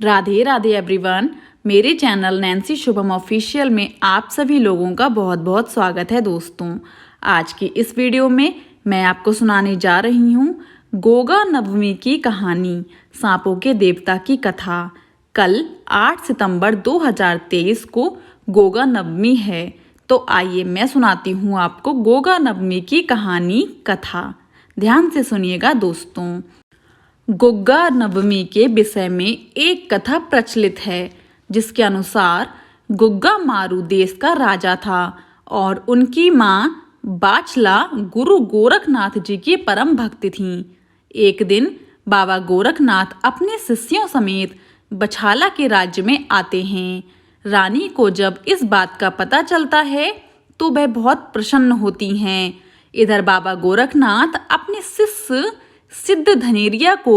Radhe Radhe everyone. मेरे channel Nancy Shubham official में आप सभी लोगों का बहुत बहुत स्वागत है। दोस्तों, आज की इस वीडियो में मैं आपको सुनाने जा रही हूँ गोगा नवमी की कहानी, सांपों के देवता की कथा। कल 8 सितंबर 2023 को गोगा नवमी है, तो आइए मैं सुनाती हूँ आपको गोगा नवमी की कहानी कथा। ध्यान से सुनिएगा दोस्तों। गोगा नवमी के विषय में एक कथा प्रचलित है, जिसके अनुसार गुग्गा मारू देश का राजा था और उनकी माँ बाचला गुरु गोरखनाथ जी की परम भक्त थीं। एक दिन बाबा गोरखनाथ अपने शिष्यों समेत बछाला के राज्य में आते हैं। रानी को जब इस बात का पता चलता है तो वह बहुत प्रसन्न होती हैं। इधर बाबा गोरखनाथ अपने शिष्य सिद्ध धनेरिया को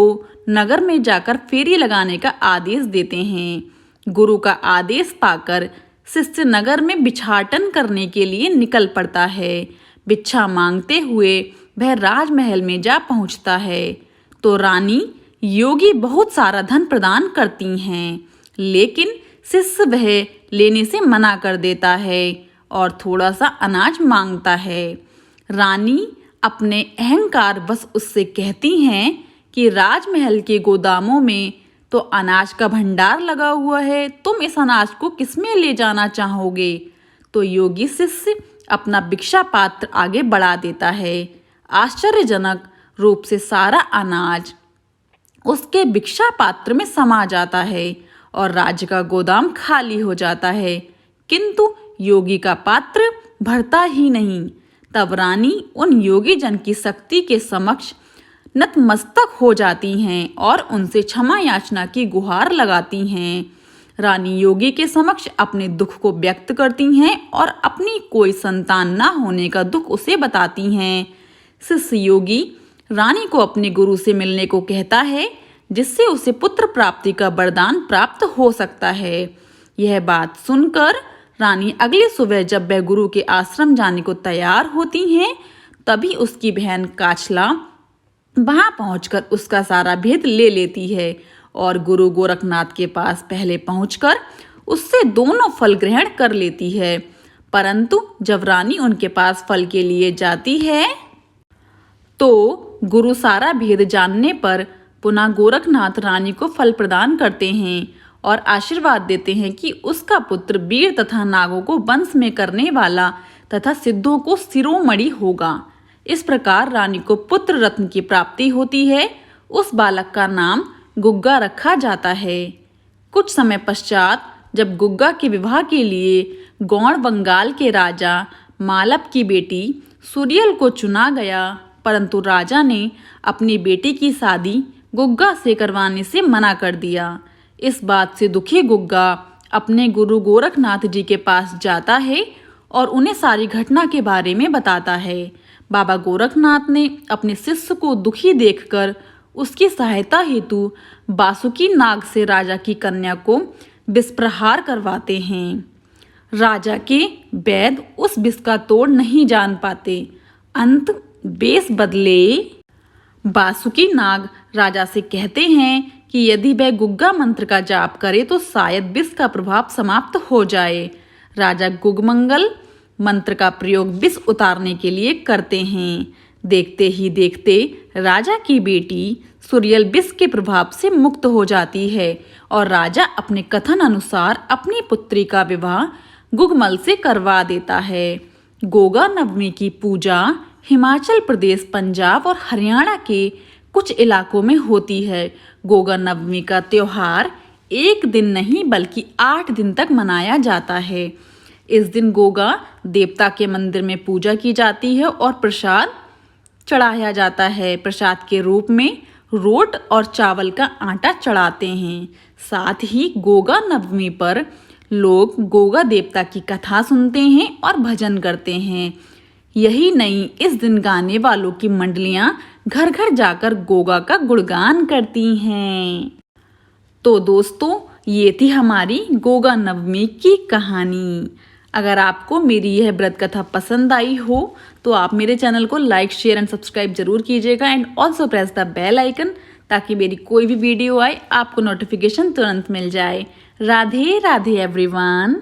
नगर में जाकर फेरी लगाने का आदेश देते हैं। गुरु का आदेश पाकर शिष्य नगर में भिक्षाटन करने के लिए निकल पड़ता है। भिक्षा मांगते हुए वह राजमहल में जा पहुंचता है तो रानी योगी बहुत सारा धन प्रदान करती हैं, लेकिन शिष्य वह लेने से मना कर देता है और थोड़ा सा अनाज मांगता है। रानी अपने अहंकार बस उससे कहती हैं कि राजमहल के गोदामों में तो अनाज का भंडार लगा हुआ है, तुम इस अनाज को किसमें ले जाना चाहोगे? तो योगी शिष्य अपना भिक्षा पात्र आगे बढ़ा देता है। आश्चर्यजनक रूप से सारा अनाज उसके भिक्षा पात्र में समा जाता है और राज्य का गोदाम खाली हो जाता है, किंतु योगी का पात्र भरता ही नहीं। तब रानी उन योगी जन की शक्ति के समक्ष नतमस्तक हो जाती हैं और उनसे क्षमा याचना की गुहार लगाती हैं। रानी योगी के समक्ष अपने दुख को व्यक्त करती हैं और अपनी कोई संतान ना होने का दुख उसे बताती हैं। शिष्य योगी रानी को अपने गुरु से मिलने को कहता है, जिससे उसे पुत्र प्राप्ति का वरदान प्राप्त हो सकता है। यह बात सुनकर रानी अगली सुबह जब वह गुरु के आश्रम जाने को तैयार होती हैं, तभी उसकी बहन काचला वहां पहुंचकर उसका सारा भेद ले लेती है और गुरु गोरखनाथ के पास पहले पहुंचकर उससे दोनों फल ग्रहण कर लेती है। परंतु जब रानी उनके पास फल के लिए जाती है तो गुरु सारा भेद जानने पर पुनः गोरखनाथ रानी को फल प्रदान करते हैं और आशीर्वाद देते हैं कि उसका पुत्र वीर तथा नागों को वंश में करने वाला तथा सिद्धों को शिरोमणि होगा। इस प्रकार रानी को पुत्र रत्न की प्राप्ति होती है। उस बालक का नाम गुग्गा रखा जाता है। कुछ समय पश्चात जब गुग्गा के विवाह के लिए गौड़ बंगाल के राजा मालप की बेटी सूर्यल को चुना गया, परंतु राजा ने अपनी बेटी की शादी गुग्गा से करवाने से मना कर दिया। इस बात से दुखी गुग्गा अपने गुरु गोरखनाथ जी के पास जाता है और उन्हें सारी घटना के बारे में बताता है। बाबा गोरखनाथ ने अपने शिष्य को दुखी देखकर उसकी सहायता हेतु बासुकी नाग से राजा की कन्या को विष प्रहार करवाते हैं। राजा के वैद्य उस विष का तोड़ नहीं जान पाते। अंत बेस बदले बासुकी नाग राजा से कहते हैं कि यदि वह गुग्गा मंत्र का जाप करे तो शायद विष का प्रभाव समाप्त हो जाए। राजा गुगमंगल मंत्र का प्रयोग विष उतारने के लिए करते हैं। देखते ही देखते राजा की बेटी सूर्यल विष के प्रभाव से मुक्त हो जाती है और राजा अपने कथन अनुसार अपनी पुत्री का विवाह गुगमल से करवा देता है। गोगा नवमी की पूजा हिमाचल प्रदेश, पंजाब और हरियाणा के कुछ इलाकों में होती है। गोगा नवमी का त्योहार एक दिन नहीं बल्कि 8 दिन तक मनाया जाता है। इस दिन गोगा देवता के मंदिर में पूजा की जाती है और प्रसाद चढ़ाया जाता है। प्रसाद के रूप में रोट और चावल का आटा चढ़ाते हैं। साथ ही गोगा नवमी पर लोग गोगा देवता की कथा सुनते हैं और भजन करते हैं। यही नहीं, इस दिन गाने वालों की मंडलियां घर घर जाकर गोगा का गुणगान करती हैं। तो दोस्तों, ये थी हमारी गोगा नवमी की कहानी। अगर आपको मेरी यह व्रत कथा पसंद आई हो तो आप मेरे चैनल को लाइक, शेयर एंड सब्सक्राइब जरूर कीजिएगा and also press the bell icon, ताकि मेरी कोई भी वीडियो आए आपको नोटिफिकेशन तुरंत मिल जाए। राधे राधे एवरीवन।